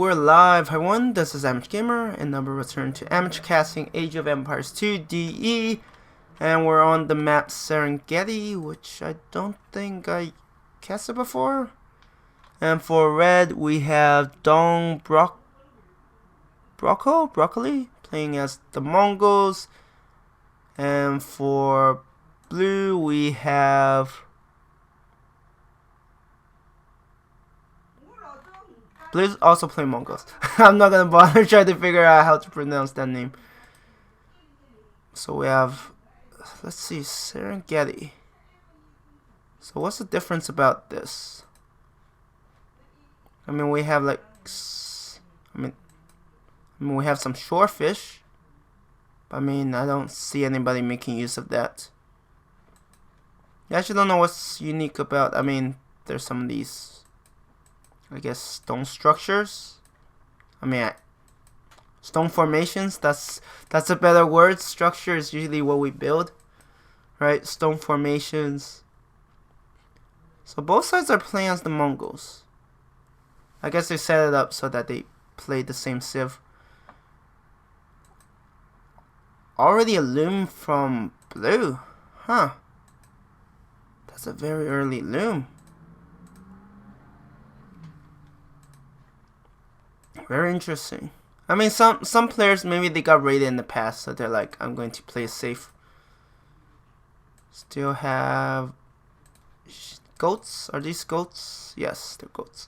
we're live. Hi everyone, this is amateurgamer, and now we're returning to amateur casting Age of Empires 2 DE, and we're on the map Serengeti, which I don't think I casted before. And for red, we have Dong Broccoli playing as the Mongols, and for blue, we have Blue's also playing Mongols. I'm not gonna bother trying to figure out how to pronounce that name. So we have, let's see, Serengeti. So what's the difference about this? I mean, we have like, we have some shorefish. I mean, I don't see anybody making use of that. I actually don't know what's unique about. I mean, there's some of these, I guess, stone structures. I mean, stone formations. That's a better word. Structure is usually what we build, right? Stone formations. So both sides are playing as the Mongols. I guess they set it up so that they play the same civ. Already a loom from blue, huh? That's a very early loom. Very interesting. I mean, some players, maybe they got raided in the past, so they're like, I'm going to play safe. Still have goats. Are these goats? Yes, they're goats.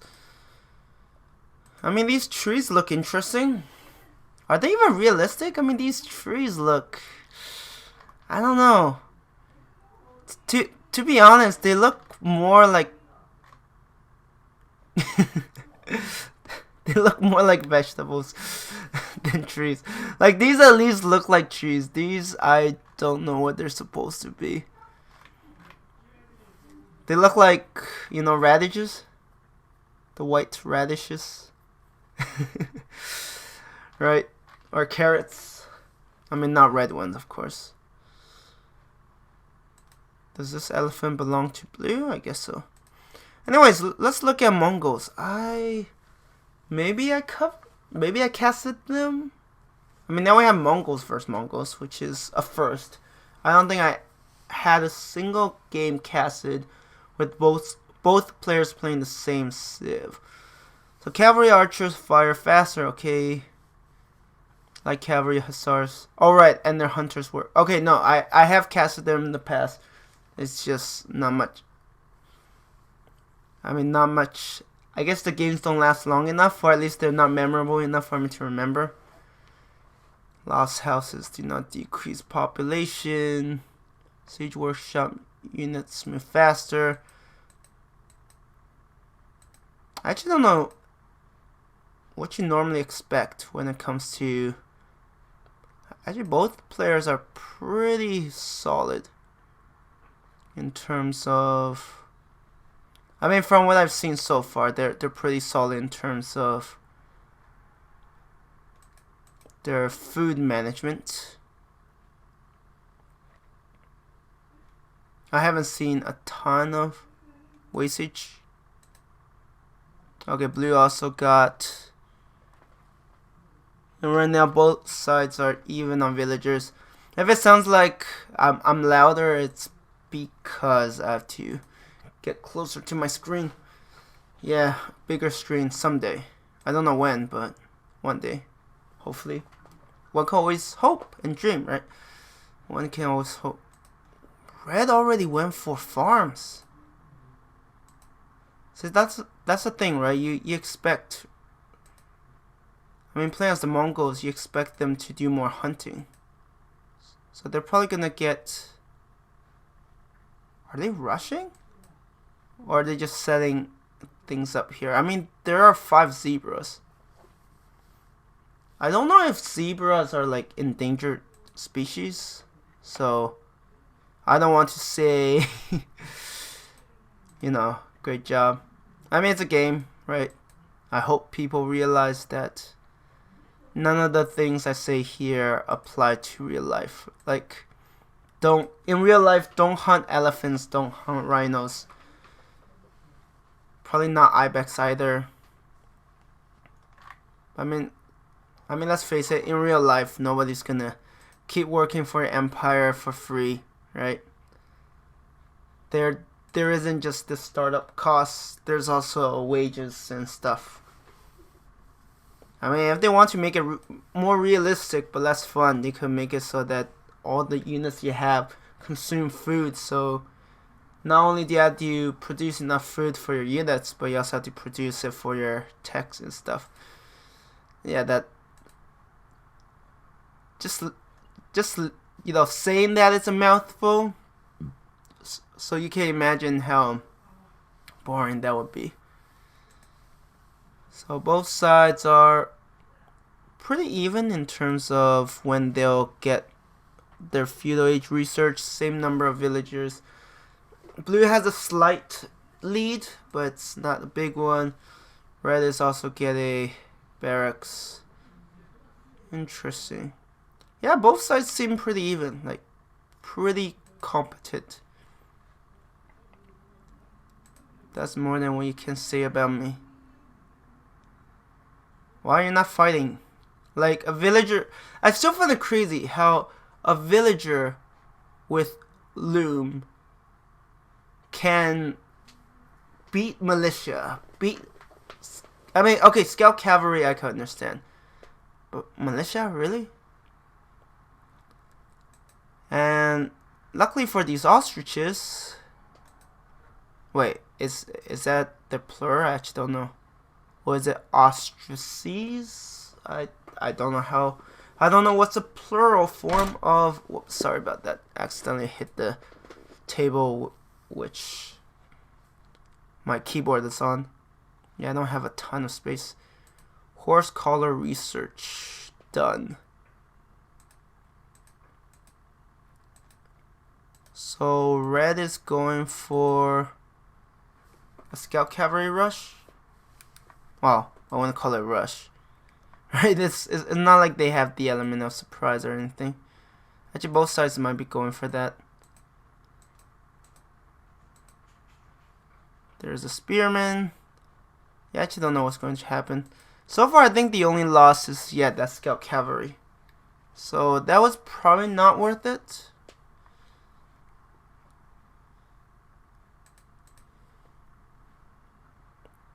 I mean, these trees look interesting. Are they even realistic? I mean, these trees look, I don't know. To be honest, they look more like they look more like vegetables than trees. Like, these at least look like trees. These, I don't know what they're supposed to be. They look like, you know, radishes. The white radishes. Right? Or carrots. I mean, not red ones, of course. Does this elephant belong to blue? I guess so. Anyways, let's look at Mongols. Maybe I casted them. I mean, now we have Mongols versus Mongols, which is a first. I don't think I had a single game casted with both players playing the same civ. So cavalry archers fire faster, okay. Like cavalry hussars. Alright, and their hunters were. Okay, no, I have casted them in the past. It's just not much. I mean, not much. I guess the games don't last long enough, or at least they're not memorable enough for me to remember. Lost houses do not decrease population. Siege workshop units move faster. I actually don't know what you normally expect when it comes to. Actually, both players are pretty solid in terms of. I mean, from what I've seen so far, they're pretty solid in terms of their food management. I haven't seen a ton of wastage. Okay, blue also got. And right now, both sides are even on villagers. If it sounds like I'm louder, it's because I have to get closer to my screen. Yeah, bigger screen someday. I don't know when, but one day, hopefully. One can always hope and dream, right? One can always hope. Red already went for farms. See, that's the thing, right? You expect. I mean, playing as the Mongols, you expect them to do more hunting. So they're probably gonna get. Are they rushing? Or are they just setting things up here? I mean, there are 5 zebras. I don't know if zebras are like endangered species. So, I don't want to say, you know, great job. I mean, it's a game, right? I hope people realize that none of the things I say here apply to real life. Like, in real life, don't hunt elephants, don't hunt rhinos. Probably not ibex either. I mean, let's face it. In real life, nobody's gonna keep working for an empire for free, right? There isn't just the startup costs. There's also wages and stuff. I mean, if they want to make it more realistic but less fun, they could make it so that all the units you have consume food. So not only do you have to produce enough food for your units, but you also have to produce it for your techs and stuff. Yeah, that just you know, saying that it's a mouthful. So you can imagine how boring that would be. So both sides are pretty even in terms of when they'll get their feudal age research. Same number of villagers. Blue has a slight lead, but it's not a big one. Red is also get a barracks. Interesting. Yeah, both sides seem pretty even, like pretty competent. That's more than what you can say about me. Why are you not fighting? Like a villager. I still find it crazy how a villager with loom can beat militia. I mean, okay, scout cavalry I can understand. But militia, really? And luckily for these ostriches. Wait, is that the plural? I actually don't know. Or is it ostrices? I don't know how. I don't know what's the plural form of. Whoops, sorry about that. Accidentally hit the table, which my keyboard is on. Yeah, I don't have a ton of space. Horse collar research done. So red is going for a scout cavalry rush. Well, I want to call it rush. Right? It's not like they have the element of surprise or anything. Actually, both sides might be going for that. There's a spearman. Yeah, I actually don't know what's going to happen. So far, I think the only loss is, yeah, that scout cavalry. So that was probably not worth it.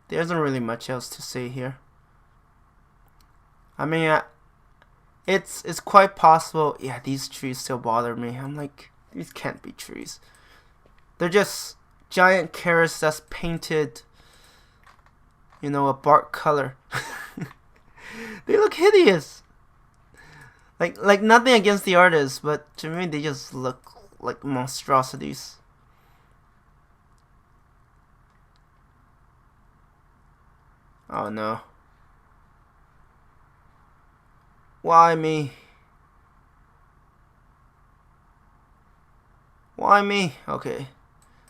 There isn't really much else to say here. I mean, it's quite possible. Yeah, these trees still bother me. I'm like, these can't be trees. They're just giant carrots that's painted, you know, a bark color. They look hideous. Like nothing against the artists, but to me they just look like monstrosities. Oh no. Why me? Why me? Okay.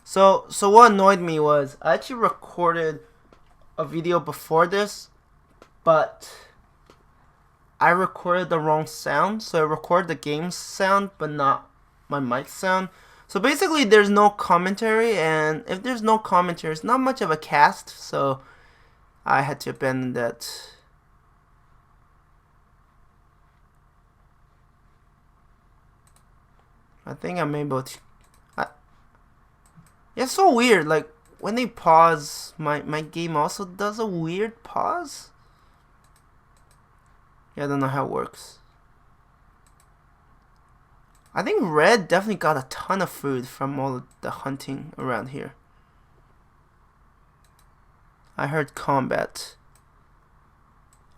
So what annoyed me was I actually recorded a video before this, but I recorded the wrong sound. So I recorded the game sound, but not my mic sound. So basically there's no commentary, and if there's no commentary, it's not much of a cast, so I had to abandon that. I think I'm able to. Yeah, it's so weird. Like when they pause, my game also does a weird pause. Yeah, I don't know how it works. I think red definitely got a ton of food from all of the hunting around here. I heard combat.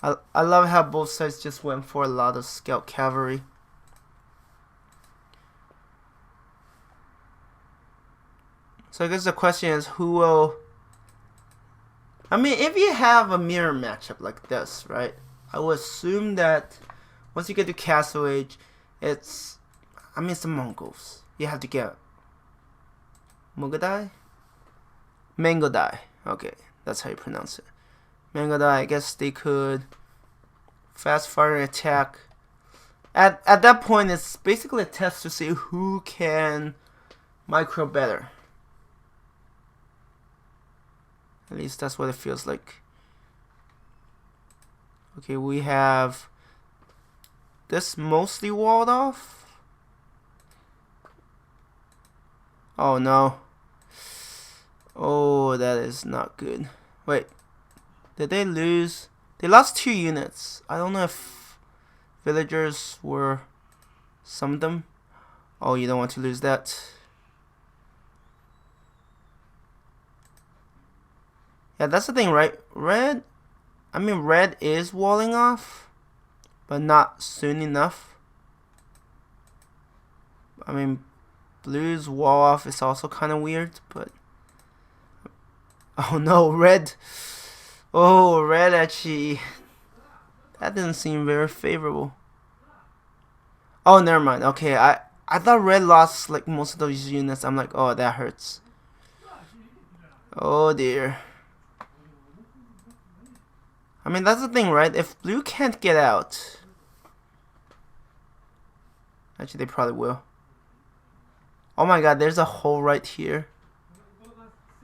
I love how both sides just went for a lot of scout cavalry. So I guess the question is, who will... I mean, if you have a mirror matchup like this, right? I would assume that once you get to Castle Age, it's... I mean, it's the Mongols. You have to get... Mugadai? Mangodai. Okay, that's how you pronounce it. Mangodai, I guess they could... Fast fire attack. At that point, it's basically a test to see who can micro better. At least that's what it feels like. Okay, we have this mostly walled off. Oh no. Oh, that is not good. Wait, did they lose? They lost 2 units. I don't know if villagers were some of them. Oh, you don't want to lose that. Yeah, that's the thing, right? Red is walling off, but not soon enough. I mean, blue's wall off is also kind of weird, but oh no, red. Oh, red actually. That didn't seem very favorable. Oh, never mind. Okay, I thought red lost like most of those units. I'm like, oh, that hurts. Oh dear. I mean, that's the thing, right? If blue can't get out, actually, they probably will. Oh my god, there's a hole right here.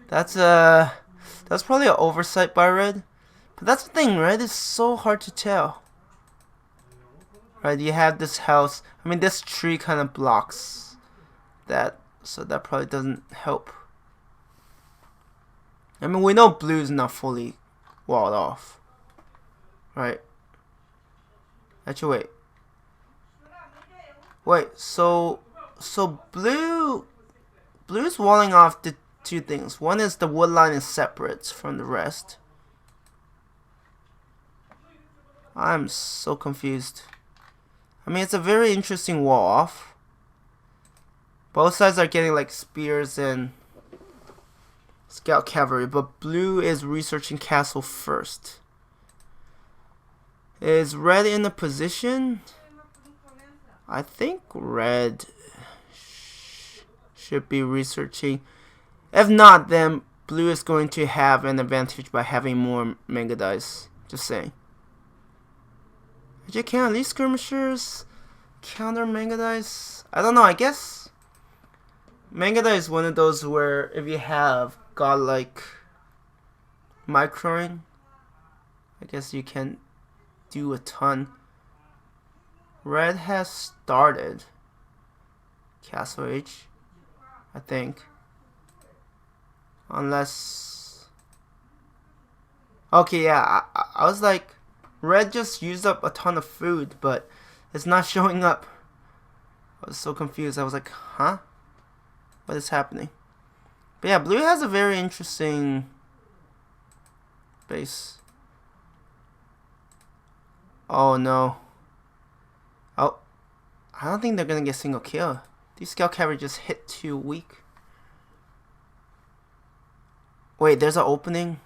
That's probably an oversight by red. But that's the thing, right? It's so hard to tell. Right, you have this house. I mean, this tree kind of blocks that, so that probably doesn't help. I mean, we know blue's not fully walled off. Right. Actually, wait, so blue's walling off the 2 things. One is the wood line is separate from the rest. I'm so confused. I mean, it's a very interesting wall off. Both sides are getting like spears and scout cavalry, but blue is researching castle first. Is red in a position? I think red should be researching. If not, then blue is going to have an advantage by having more manga dice. Just saying. Can at least skirmishers counter manga dice? I don't know, I guess manga dice is one of those where if you have godlike microing, I guess you can do a ton. Red has started Castle Age, I think. Unless... Okay, yeah, I was like, red just used up a ton of food, but it's not showing up. I was so confused. I was like, huh? What is happening? But yeah, blue has a very interesting base. Oh no. Oh, I don't think they're gonna get single kill. These scout cavalry just hit too weak. Wait, there's an opening.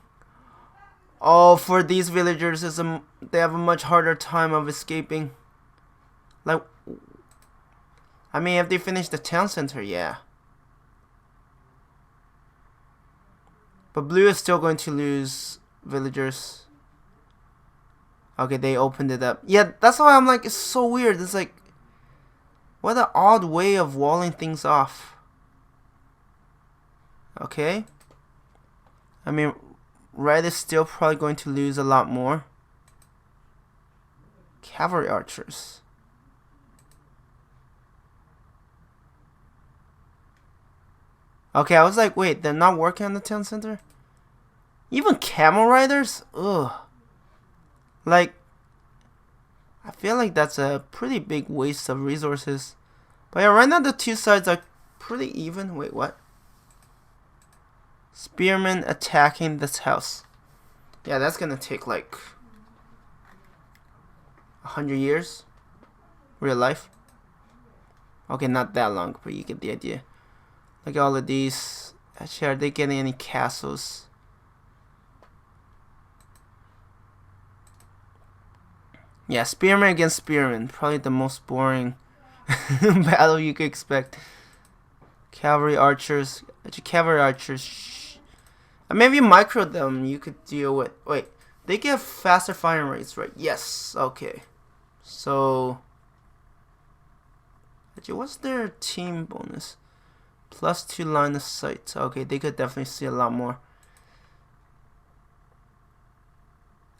Oh, for these villagers, they have a much harder time of escaping. Like, I mean, if they finish the town center, yeah. But blue is still going to lose villagers. Okay, they opened it up. Yeah, that's why I'm like, it's so weird. It's like, what an odd way of walling things off. Okay. I mean, red is still probably going to lose a lot more. Cavalry archers. Okay, I was like, wait, they're not working on the town center? Even camel riders? Ugh. Like, I feel like that's a pretty big waste of resources. But yeah, right now the 2 sides are pretty even. Wait, what? Spearmen attacking this house. Yeah, that's gonna take like 100 years. Real life. Okay, not that long, but you get the idea. Look at all of these. Actually, are they getting any castles? Yeah, spearman against spearman. Probably the most boring battle you could expect. Cavalry archers. Actually, cavalry archers. Maybe micro them you could deal with. Wait, they get faster firing rates, right? Yes, okay. So, actually, what's their team bonus? +2 line of sight. Okay, they could definitely see a lot more.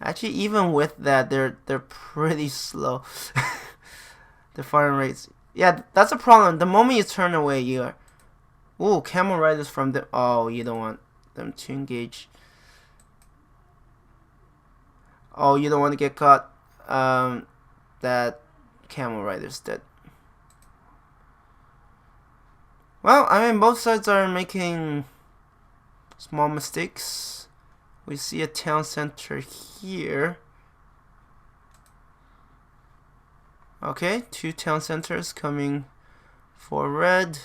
Actually, even with that, they're pretty slow. The firing rates. Yeah, that's a problem. The moment you turn away, you're... Ooh, camel riders from the... Oh, you don't want them to engage. Oh, you don't want to get caught. That camel rider's dead. Well, I mean, both sides are making small mistakes. We see a town center here. Okay, 2 town centers coming for red.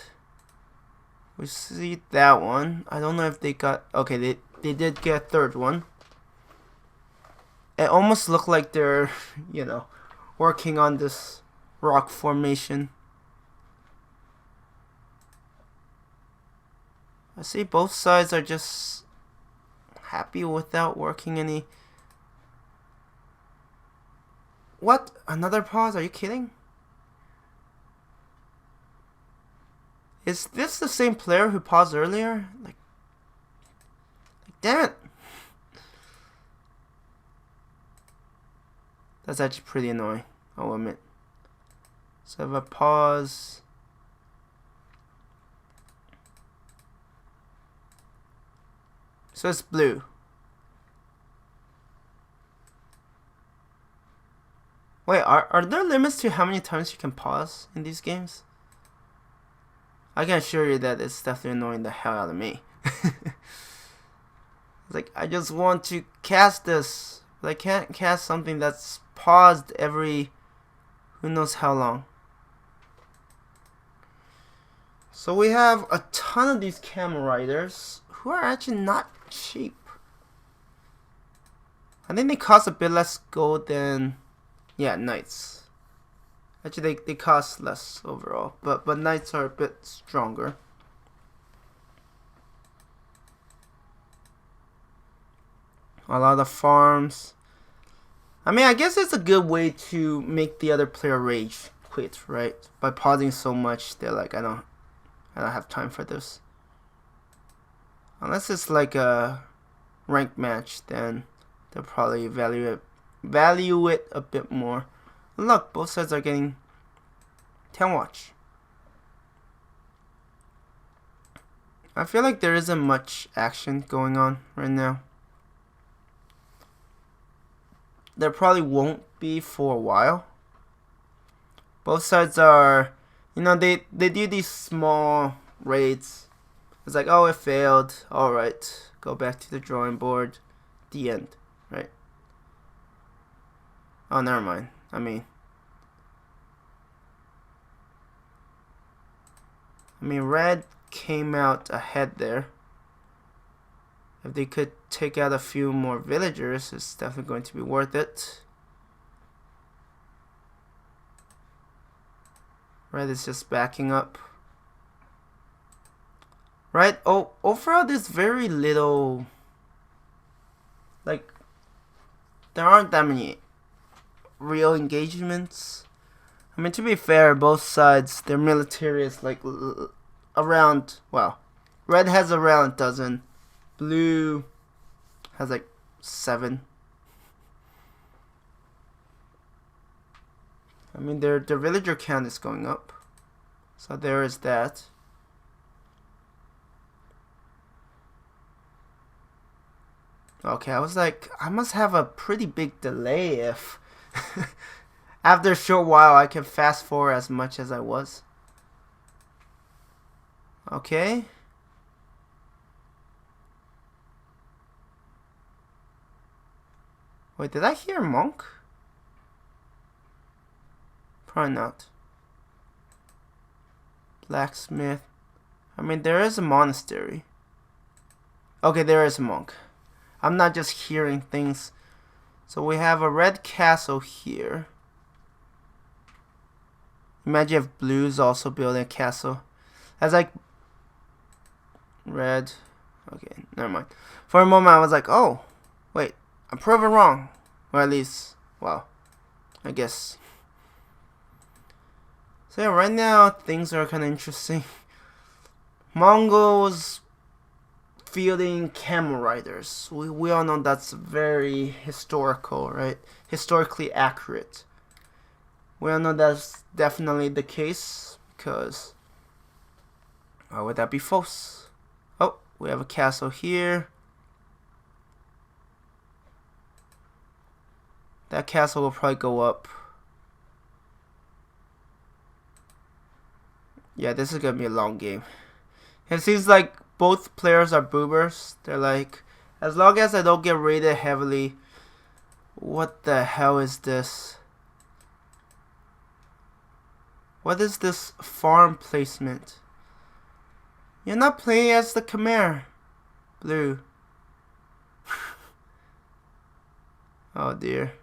We see that one. I don't know if they got... Okay, they did get a third one. It almost looked like they're, you know, working on this rock formation. I see both sides are just happy without working any... What? Another pause? Are you kidding? Is this the same player who paused earlier? Like damn it! That's actually pretty annoying, I'll admit. So if I pause... So it's blue. Wait, are there limits to how many times you can pause in these games? I can assure you that it's definitely annoying the hell out of me. It's like, I just want to cast this, but I can't cast something that's paused every who knows how long. So we have a ton of these camel riders who are actually not cheap. I think they cost a bit less gold than, yeah, knights. Actually, they cost less overall, but knights are a bit stronger. A lot of farms. I mean, I guess it's a good way to make the other player rage quit, right? By pausing so much, they're like, I don't have time for this. Unless it's like a ranked match, then they'll probably value it a bit more. Look, both sides are getting 10 watch. I feel like there isn't much action going on right now. There probably won't be for a while. Both sides are, you know, they do these small raids. It's like, oh, it failed. Alright, go back to the drawing board. The end, right? Oh, never mind. I mean, red came out ahead there. If they could take out a few more villagers, it's definitely going to be worth it. Red is just backing up. Right? Oh, overall, there's very little... Like, there aren't that many real engagements. I mean, to be fair, both sides, their military is like around, well, red has around a dozen. Blue has like 7. I mean, their villager count is going up. So there is that. Okay, I was like, I must have a pretty big delay if after a short while I can fast forward as much as I was. Okay. Wait, did I hear a monk? Probably not. Blacksmith. I mean, there is a monastery. Okay, there is a monk. I'm not just hearing things. So we have a red castle here. Imagine if blue's also building a castle. That's like red. Okay, never mind. For a moment I was like, oh, wait, I'm proven wrong. Or at least, well, I guess. So yeah, right now things are kind of interesting. Mongols fielding camel riders. We all know that's very historical, right? Historically accurate. We all know that's definitely the case because why would that be false? Oh, we have a castle here. That castle will probably go up. Yeah, this is gonna be a long game. It seems like both players are boomers. They're like, as long as I don't get raided heavily. What the hell is this? What is this farm placement? You're not playing as the Khmer, Blue. Oh dear.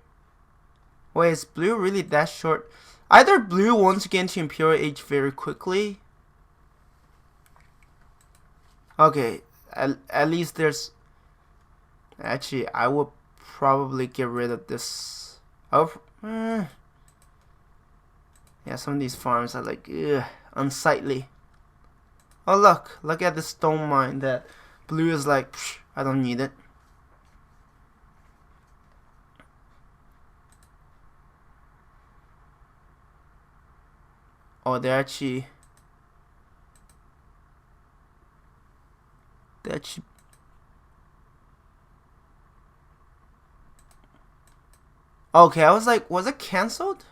Wait, is Blue really that short? Either Blue wants to get into Imperial Age very quickly. Okay, at least there's... Actually, I would probably get rid of this. Yeah, some of these farms are like, unsightly. Oh look at the stone mine that Blue is like, I don't need it. Oh, they're actually okay, I was like, was it cancelled?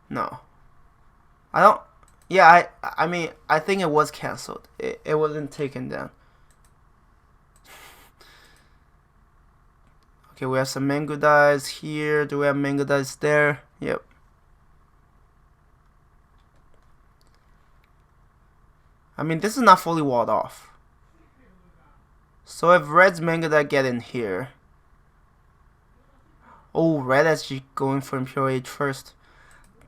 No. I don't... Yeah, I mean, I think it was cancelled. It wasn't taken down. Okay, we have some mango dyes here. Do we have mango dyes there? Yep. I mean, this is not fully walled off. So if Red's mango dye get in here... Oh, Red actually going for Imperial Age first.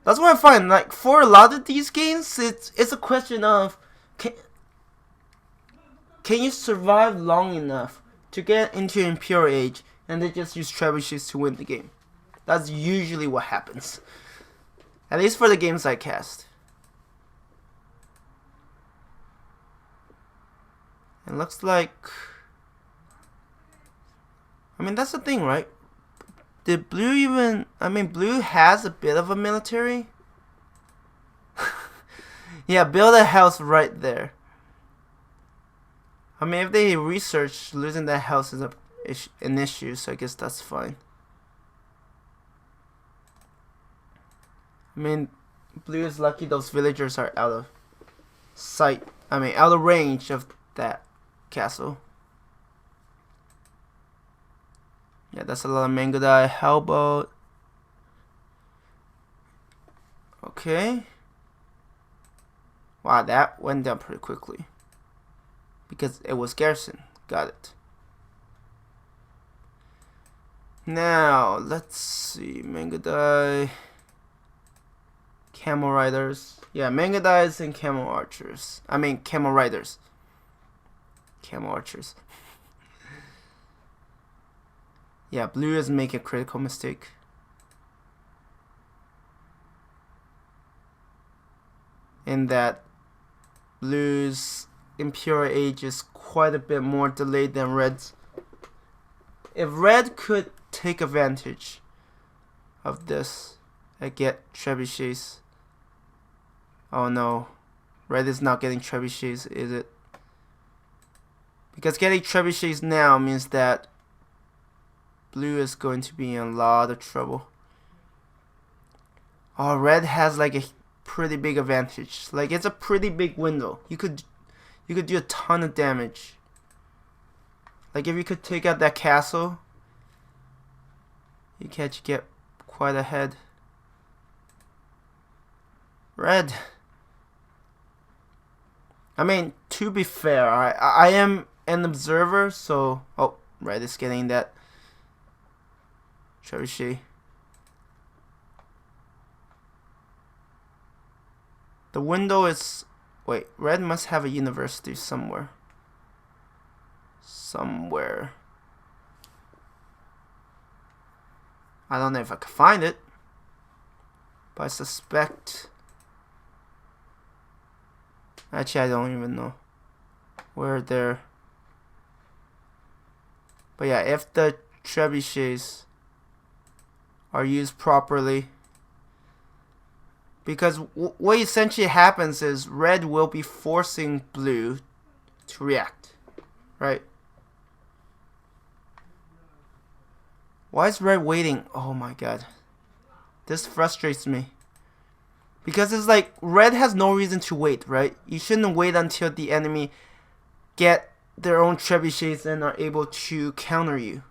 That's what I find. Like, for a lot of these games, it's a question of... Can you survive long enough to get into Imperial Age and they just use trebuchets to win the game? That's usually what happens. At least for the games I cast. It looks like... I mean, that's the thing, right? Did Blue even... I mean, Blue has a bit of a military. Yeah, build a house right there. I mean, if they research, losing that house is an issue, so I guess that's fine. I mean, Blue is lucky those villagers are out of sight. I mean, out of range of that castle. Yeah, that's a lot of mango dye. How about... Okay. Wow, that went down pretty quickly. Because it was garrison. Got it. Now, let's see. Mango dye. Camel riders. Yeah, mango dyes and camel archers. I mean, camel riders. Camel archers. Yeah, Blue is making a critical mistake. In that Blue's Imperial Age is quite a bit more delayed than Red's. If Red could take advantage of this and get trebuchets. Oh no. Red is not getting trebuchets, is it? Because getting trebuchets now means that Blue is going to be in a lot of trouble. Oh, Red has like a pretty big advantage. Like, it's a pretty big window. You could do a ton of damage. Like, if you could take out that castle, you can get quite ahead. Red. I mean, to be fair, I am an observer, so... Oh, Red is getting that trebuchet. The window is... Wait, Red must have a university somewhere. Somewhere. I don't know if I can find it. But I suspect... Actually, I don't even know where they're But yeah, if the trebuchets are used properly, because what essentially happens is red will be forcing blue to react, right? Why is red waiting? Oh my god. This frustrates me. Because it's like, red has no reason to wait, right? You shouldn't wait until the enemy get their own trebuchets and are able to counter you.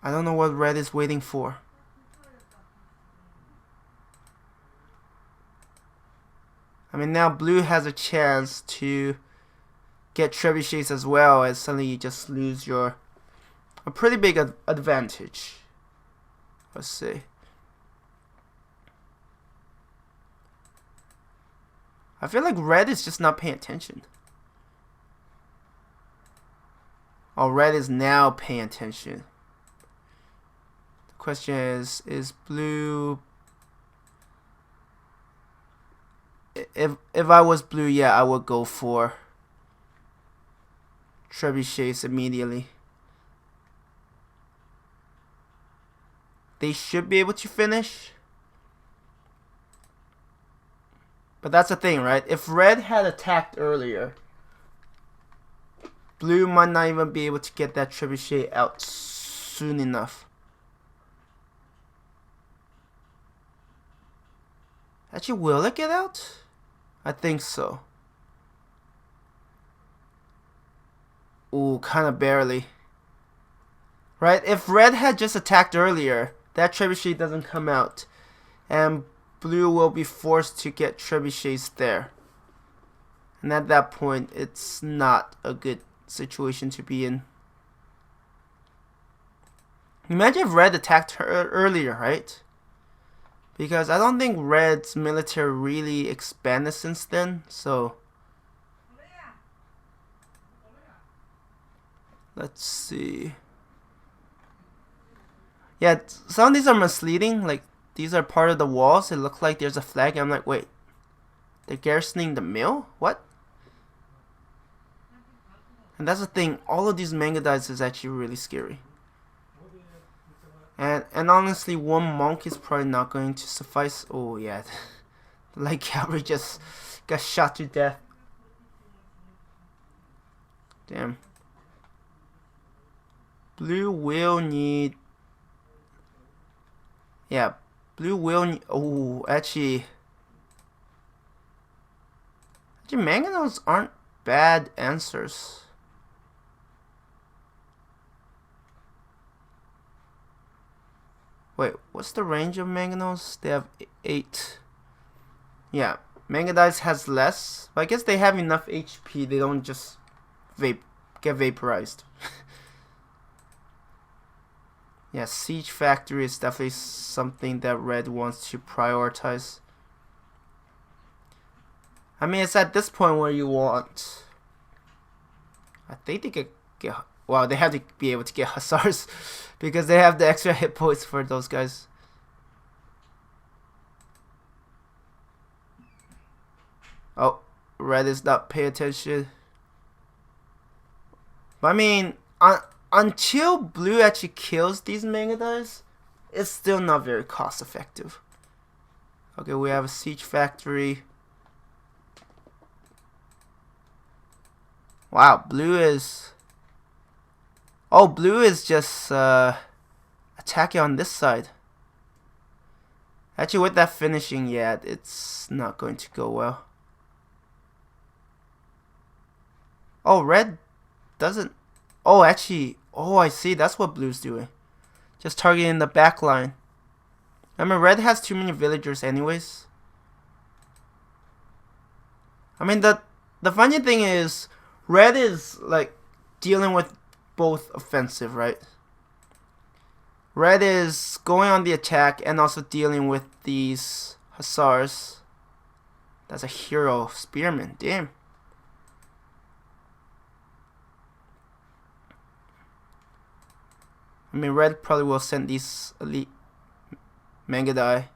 I don't know what red is waiting for. I mean, now blue has a chance to get trebuchets as well, as suddenly you just lose a pretty big advantage. Let's see. I feel like red is just not paying attention. Oh, red is now paying attention. The question is blue... If I was blue, yeah, I would go for trebuchets immediately. They should be able to finish. But that's the thing, right? If red had attacked earlier, blue might not even be able to get that trebuchet out soon enough. Actually, will it get out? I think so. Ooh, kind of barely. Right? If red had just attacked earlier, that trebuchet doesn't come out. And blue will be forced to get trebuchets there. And at that point, it's not a good situation to be in. Imagine if red attacked her earlier, right? Because I don't think red's military really expanded since then, so... Let's see. Yeah, some of these are misleading, like these are part of the walls. It looks like there's a flag. I'm like, wait, they're garrisoning the mill? What? And that's the thing, all of these manga dice is actually really scary. And honestly, one monk is probably not going to suffice. Oh yeah, the light cavalry just got shot to death. Damn. Blue will need... Yeah, blue will need... Oh, actually, mangonels aren't bad answers. Wait, what's the range of mangonels? They have 8. Yeah, Mangadice has less. But I guess they have enough HP. They don't just get vaporized. Yeah, Siege Factory is definitely something that red wants to prioritize. I mean, it's at this point where you want... I think they could get... Well, they have to be able to get Hussars because they have the extra hit points for those guys. Oh, red is not paying attention. But I mean, until blue actually kills these Mangadice, it's still not very cost effective. Okay, we have a Siege Factory. Wow, blue is... Oh, blue is just attacking on this side. Actually, with that finishing, yeah, it's not going to go well. Oh, red doesn't... Oh, actually... Oh, I see. That's what blue's doing. Just targeting the back line. I mean, red has too many villagers anyways. I mean, the funny thing is, red is, like, dealing with both offensive, right? Red is going on the attack and also dealing with these Hussars. That's a hero spearman. Damn. I mean, red probably will send these elite Mangadi.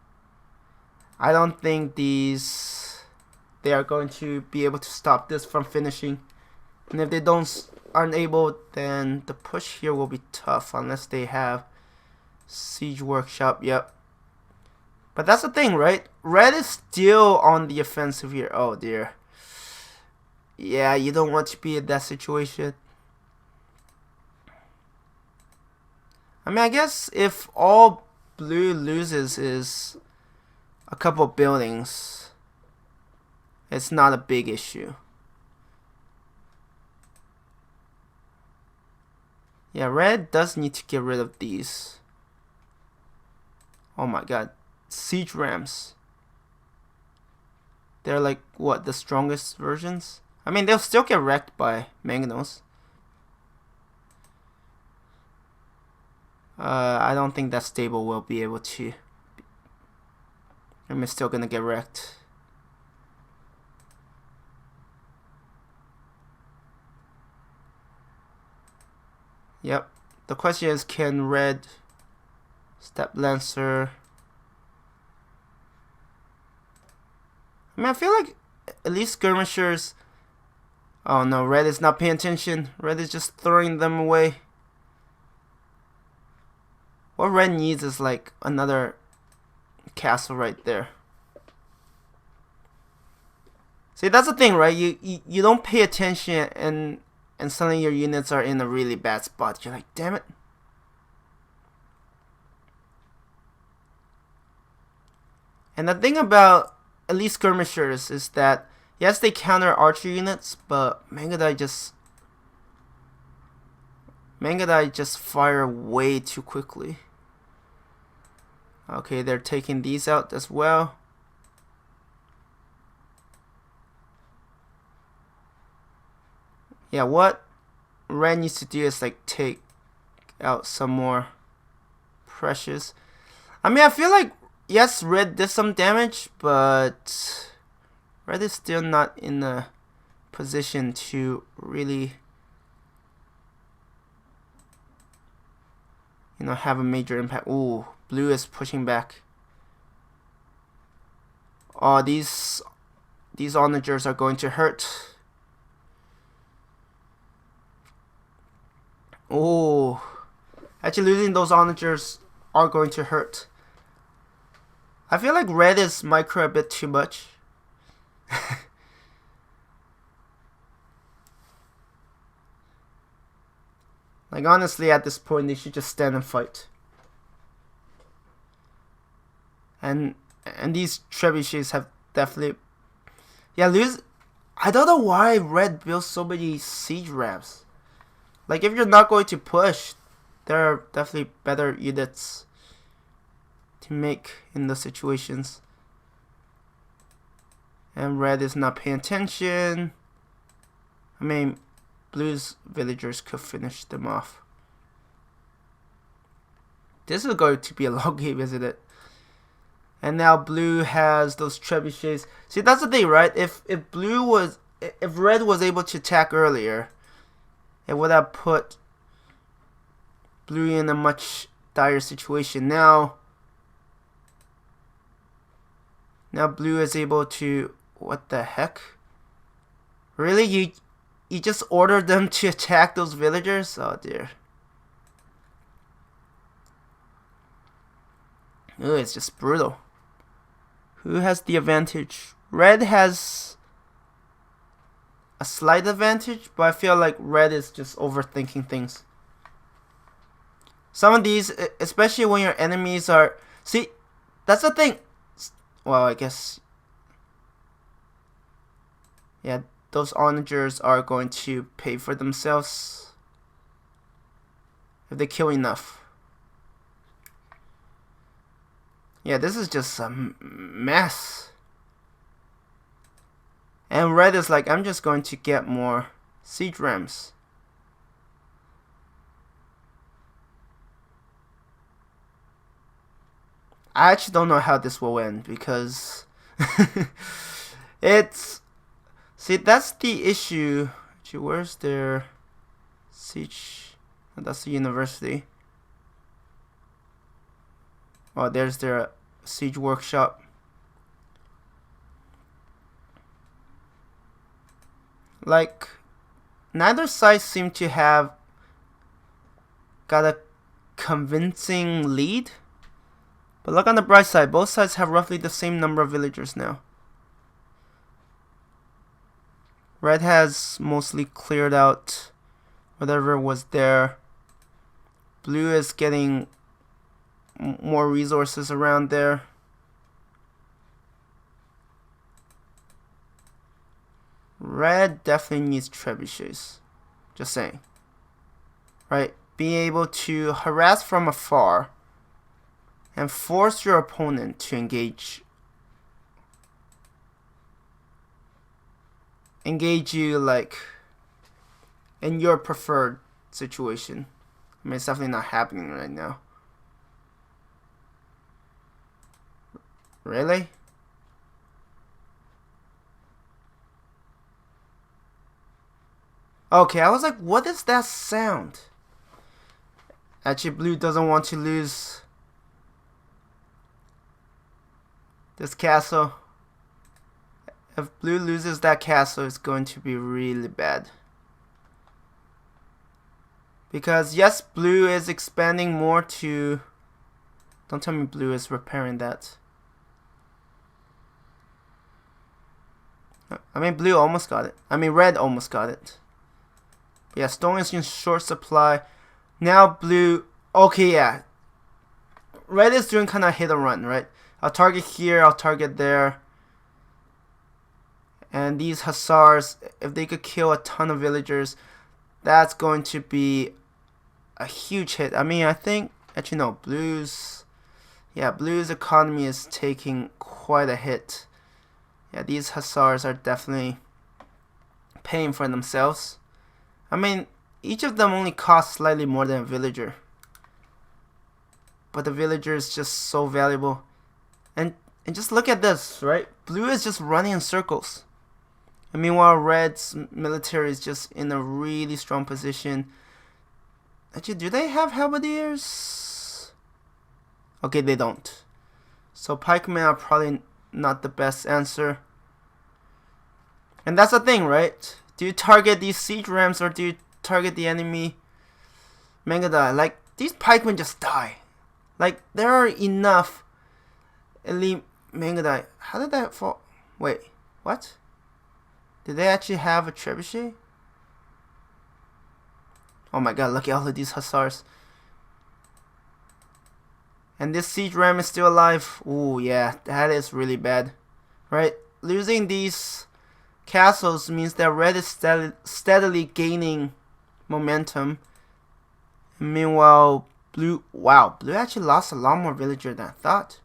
I don't think they are going to be able to stop this from finishing. And if they don't aren't able, then the push here will be tough unless they have siege workshop. Yep. But that's the thing, right? Red is still on the offensive here. Oh dear. Yeah, you don't want to be in that situation. I mean, I guess if all blue loses is a couple buildings, it's not a big issue. Yeah, red does need to get rid of these. Oh my god. Siege rams. They're like, what, the strongest versions? I mean, they'll still get wrecked by mangoes. I don't think that stable will be able to. I'm still gonna get wrecked. Yep. The question is, can red step lancer? I mean, I feel like at least skirmishers. Oh no, red is not paying attention. Red is just throwing them away. What red needs is like another castle right there. See, that's the thing, right? You don't pay attention and suddenly your units are in a really bad spot. You're like, damn it. And the thing about at least skirmishers is that yes, they counter archer units, but Mangadai just fire way too quickly. Okay, they're taking these out as well. Yeah, what red needs to do is like take out some more precious. I mean, I feel like yes, red did some damage, but red is still not in a position to really, you know, have a major impact. Ooh, blue is pushing back. Oh, these onagers are going to hurt. Oh, actually losing those onagers are going to hurt. I feel like red is micro a bit too much. Like honestly, at this point, they should just stand and fight. And these trebuchets have definitely, yeah, lose. I don't know why red builds so many siege rams. Like if you're not going to push, there are definitely better units to make in those situations. And red is not paying attention. I mean, blue's villagers could finish them off. This is going to be a long game, isn't it? And now blue has those trebuchets. See, that's the thing, right? If red was able to attack earlier, it would have put blue in a much dire situation. Now blue is able to, what the heck? Really? You just ordered them to attack those villagers? Oh dear. Ooh, it's just brutal. Who has the advantage? Red has a slight advantage, but I feel like red is just overthinking things. Some of these, especially when your enemies are... See, that's the thing. Well, I guess... Yeah, those onagers are going to pay for themselves if they kill enough. Yeah, this is just a mess. And red is like, I'm just going to get more siege rams. I actually don't know how this will end because it's... See, that's the issue. Actually, where's their siege? Oh, that's the university. Oh, there's their siege workshop. Like, neither side seem to have got a convincing lead. But look on the bright side, both sides have roughly the same number of villagers now. Red has mostly cleared out whatever was there. Blue is getting more resources around there. Red definitely needs trebuchets. Just saying. Right? Being able to harass from afar and force your opponent to engage you like in your preferred situation. I mean, it's definitely not happening right now. Really? Okay, I was like, what is that sound? Actually, blue doesn't want to lose this castle. If blue loses that castle, it's going to be really bad. Because yes, blue is expanding more to... Don't tell me blue is repairing that. I mean, blue almost got it. I mean, red almost got it. But yeah, stone is in short supply. Now blue... Okay, yeah. Red is doing kind of hit and run, right? I'll target here, I'll target there. And these hussars, if they could kill a ton of villagers, that's going to be a huge hit. I mean, I think... Actually, no. Blue's... Yeah, blue's economy is taking quite a hit. Yeah, these hussars are definitely paying for themselves. I mean, each of them only costs slightly more than a villager. But the villager is just so valuable. And just look at this, right? Blue is just running in circles. And meanwhile, red's military is just in a really strong position. Actually, do they have halberdiers? Okay, they don't. So pikemen are probably not the best answer. And that's the thing, right? Do you target these siege rams or do you target the enemy Megadai? Like, these pikemen just die. Like, there are enough elite Megadai. How did that fall? Wait, what? Did they actually have a trebuchet? Oh my god, look at all of these hussars. And this siege ram is still alive. Ooh, yeah, that is really bad. Right? Losing these castles means that red is steadily gaining momentum. And meanwhile, blue... Wow, blue actually lost a lot more villagers than I thought.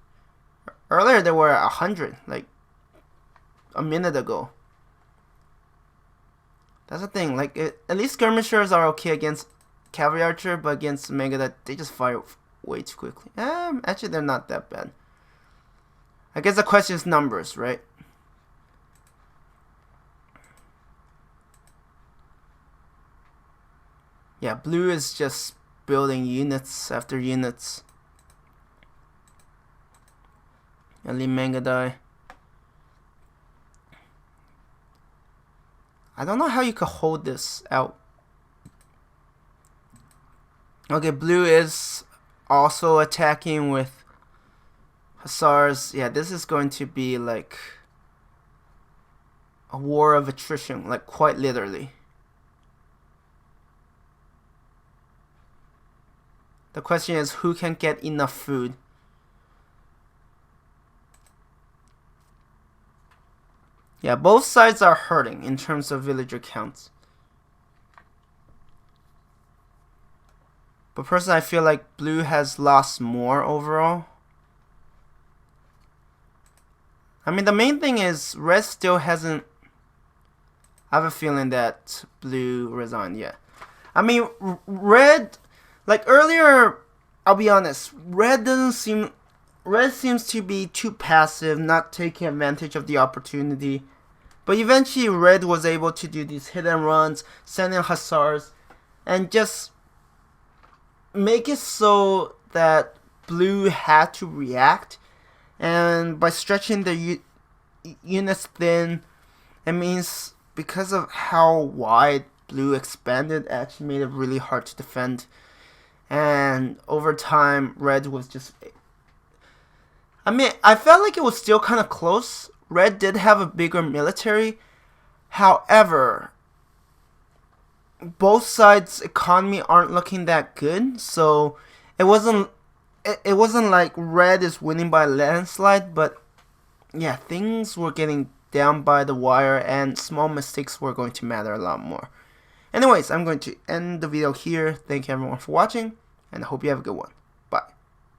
Earlier there were 100, like a minute ago. That's the thing, like, at least skirmishers are okay against cavalry archer, but against Megadai, they just fire way too quickly. Actually, they're not that bad. I guess the question is numbers, right? Yeah, blue is just building units after units. Elite Megadai. I don't know how you could hold this out. Okay, blue is also attacking with hussars. Yeah, this is going to be like a war of attrition, like quite literally. The question is, who can get enough food? Yeah, both sides are hurting in terms of villager counts. But personally, I feel like blue has lost more overall. I mean, the main thing is red still hasn't... I have a feeling that blue resigned yet. I mean, red... Like earlier, I'll be honest, red seems to be too passive, not taking advantage of the opportunity. But eventually red was able to do these hit and runs, send in hussars, and just make it so that blue had to react. And by stretching the units thin, it means because of how wide blue expanded actually made it really hard to defend. And over time, red was just... I mean, I felt like it was still kind of close. Red did have a bigger military. However, both sides' economy aren't looking that good. So it wasn't like red is winning by a landslide. But yeah, things were getting down by the wire, and small mistakes were going to matter a lot more. Anyways, I'm going to end the video here. Thank you everyone for watching, and I hope you have a good one.